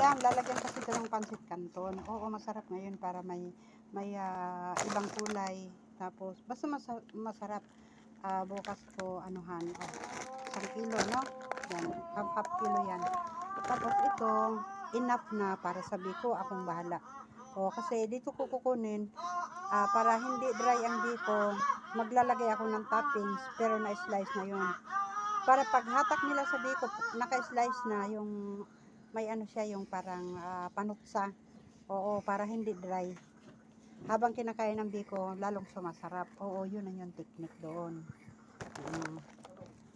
madam, lalagyan kasi ito ng pansit canton. Oo, masarap ngayon para ibang kulay. Tapos, basta masarap. Bukas ko, anuhan, 1 kilo, no? Yan, half kilo yan. Tapos ito, enough na para sabi ko, akong bahala. Kasi dito ko kukunin, para hindi dry ang dito, maglalagay ako ng toppings, pero na-slice na yun. Para paghatak nila sa biko, naka-slice na yung may ano siya, yung parang panuksa. Oo, para hindi dry. Habang kinakain ng biko, lalong sumasarap. Oo, yun ang yung technique doon.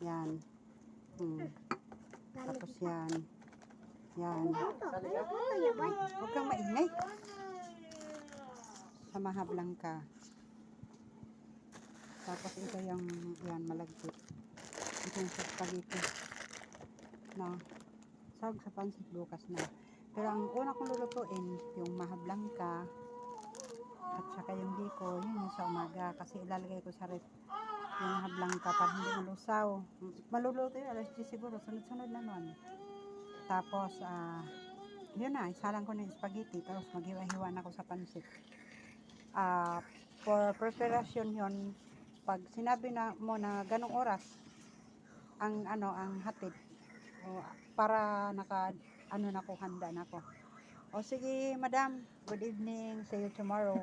Yan. Tapos yan. Yan. Huwag kang maingay. Sa mahablang ka. Tapos ito yung, yan, malagkit. Ito yung sa spaghetti. No. Sawag sa pansit bukas na. Pero ang una kong lulutuin, yung mahablang ka, at saka yung biko, yun yung sa umaga. Kasi ilalagay ko sa ref yung mahablang ka para hindi malusaw. Maluluto yun, alas 10 siguro, sunod-sunod naman. Tapos, yun na, isalang ko na yung spaghetti. Tapos maghiwa-hiwa na ako sa pansit. For preparation yun, pag sinabi na mo na ganong oras, ang hatid, para na ko, handa na ko. Sige, madam, good evening, see you tomorrow.